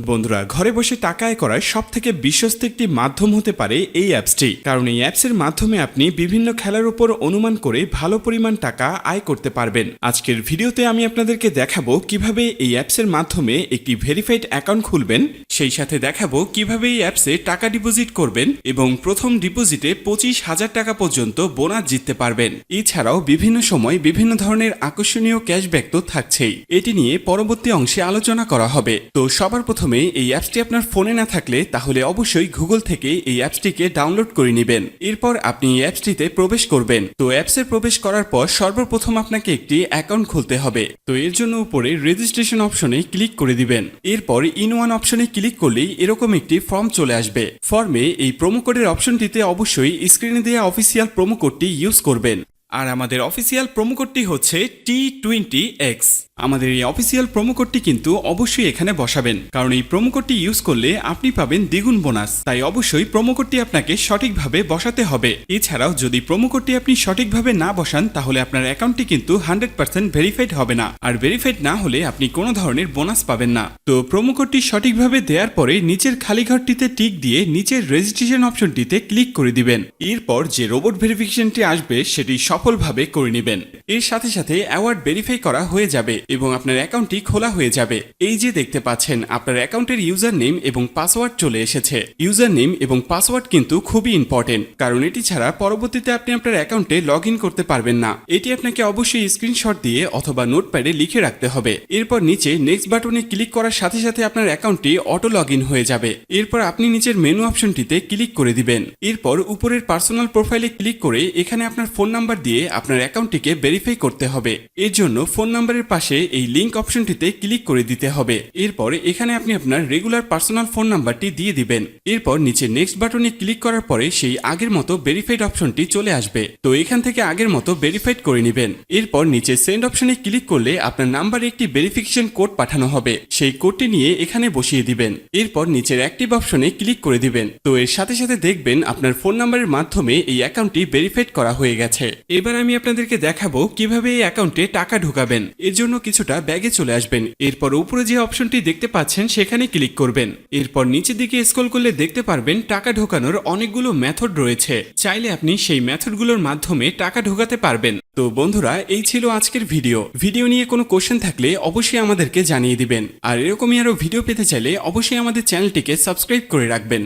বন্ধুরা, ঘরে বসে টাকা আয় করার সবথেকে বিশ্বস্ত একটি মাধ্যম হতে পারে এই অ্যাপসটি। কারণ এই অ্যাপসের মাধ্যমে আপনি বিভিন্ন খেলার উপর অনুমান করে ভালো পরিমাণ টাকা আয় করতে পারবেন। আজকের ভিডিওতে আমি আপনাদেরকে দেখাবো কিভাবে এই অ্যাপসের মাধ্যমে একটি ভেরিফাইড অ্যাকাউন্ট খুলবেন, সেই সাথে দেখাবো কিভাবে এই অ্যাপসে টাকা ডিপোজিট করবেন এবং প্রথম ডিপোজিটে 25,000 টাকা পর্যন্ত বোনাস জিততে পারবেন। এছাড়াও বিভিন্ন সময় বিভিন্ন ধরনের আকর্ষণীয় ক্যাশব্যাক তো থাকছেই। এটি নিয়ে পরবর্তী অংশে আলোচনা করা হবে। তো সবার প্রথমে এই অ্যাপসটি আপনার ফোনে না থাকলে তাহলে অবশ্যই গুগল থেকে এই অ্যাপসটিকে ডাউনলোড করে নেবেন। এরপর আপনি এই অ্যাপসটিতে প্রবেশ করবেন। তো অ্যাপসে প্রবেশ করার পর সর্বপ্রথম আপনাকে একটি অ্যাকাউন্ট খুলতে হবে। তো এর জন্য উপরে রেজিস্ট্রেশন অপশনে ক্লিক করে দিবেন। এরপর ইন ওয়ান অপশনে ক্লিক করলেই এরকম একটি ফর্ম চলে আসবে। ফর্মে এই প্রোমো কোডের অপশনটিতে অবশ্যই স্ক্রিনে দেওয়া অফিসিয়াল প্রোমো কোডটি ইউজ করবেন। আর আমাদের অফিসিয়াল প্রোমো কোডটি হচ্ছে T20X। আমাদের এই অফিসিয়াল প্রোমো কোডটি কিন্তু অবশ্যই এখানে বসাবেন, কারণ এই প্রোমো কোডটি ইউজ করলে আপনি পাবেন দ্বিগুণ বোনাস। তাই অবশ্যই প্রোমো কোডটি আপনাকে সঠিকভাবে বসাতে হবে। এছাড়াও যদি প্রোমো কোডটি আপনি সঠিকভাবে না বসান তাহলে আপনার অ্যাকাউন্টটি কিন্তু 100% ভেরিফাইড হবে না, আর ভেরিফাইড না হলে আপনি কোনো ধরনের বোনাস পাবেন না। তো প্রোমো কোডটি সঠিকভাবে দেওয়ার পরে নিচের খালি ঘরটিতে টিক দিয়ে নিচের রেজিস্ট্রেশন অপশনটিতে ক্লিক করে দিবেন। এরপর যে রোবট ভেরিফিকেশনটি আসবে সেটি সফলভাবে করে নেবেন। এর সাথে সাথে অ্যাওয়ার্ড ভেরিফাই করা হয়ে যাবে এবং আপনার অ্যাকাউন্টটি খোলা হয়ে যাবে। এই যে দেখতে পাচ্ছেন আপনার অ্যাকাউন্টের ইউজার নেম এবং পাসওয়ার্ড চলে এসেছে। ইউজার নেম এবং পাসওয়ার্ড কিন্তু খুবই ইম্পর্টেন্ট, কারণ এটি ছাড়া পরবর্তীতে আপনি আপনার অ্যাকাউন্টে লগ ইন করতে পারবেন না। এটি আপনাকে অবশ্যই স্ক্রিনশট দিয়ে অথবা নোটপ্যাডে লিখে রাখতে হবে। এরপর নিচে নেক্সট বাটনে ক্লিক করার সাথে সাথে আপনার অ্যাকাউন্টটি অটো লগ ইন হয়ে যাবে। এরপর আপনি নিচের মেনু অপশনটিতে ক্লিক করে দিবেন। এরপর উপরের পার্সোনাল প্রোফাইলে ক্লিক করে এখানে আপনার ফোন নাম্বার দিয়ে আপনার অ্যাকাউন্টটিকে ভেরিফাই করতে হবে। এর জন্য ফোন নাম্বারের পাশে এই লিংক অপশনটিতে ক্লিক করে দিতে হবে। এরপর এখানে আপনি আপনার রেগুলার পার্সোনাল ফোন নাম্বারটি দিয়ে দিবেন। এরপর নিচে নেক্সট বাটনে ক্লিক করার পরে সেই আগের মতো ভেরিফাইড অপশনটি চলে আসবে। তো এখান থেকে আগের মতো ভেরিফাইড করে নেবেন। এরপর নিচে সেন্ড অপশনে ক্লিক করলে আপনার নাম্বারে একটি ভেরিফিকেশন কোড পাঠানো হবে। সেই কোডটি নিয়ে এখানে বসিয়ে দিবেন। এরপর নিচের অ্যাক্টিভ অপশনে ক্লিক করে দিবেন। তো এর সাথে সাথে দেখবেন আপনার ফোন নাম্বারের মাধ্যমে এই অ্যাকাউন্টটি ভেরিফাইড করা হয়ে গেছে। এবার আমি আপনাদেরকে দেখাবো কিভাবে এই অ্যাকাউন্টে টাকা ঢোকাবেন। এর জন্য কিছুটা ব্যাগে চলে আসবেন। এরপর উপরে যে অপশনটি দেখতে পাচ্ছেন সেখানে ক্লিক করবেন। এরপর নিচের দিকে স্ক্রল করলে দেখতে পারবেন টাকা ঢোকানোর অনেকগুলো মেথড রয়েছে। চাইলে আপনি সেই মেথডগুলোর মাধ্যমে টাকা ঢোকাতে পারবেন। তো বন্ধুরা, এই ছিল আজকের ভিডিও নিয়ে কোনো কোশ্চেন থাকলে অবশ্যই আমাদেরকে জানিয়ে দিবেন। আর এরকমই আরো ভিডিও পেতে চাইলে অবশ্যই আমাদের চ্যানেলটিকে সাবস্ক্রাইব করে রাখবেন।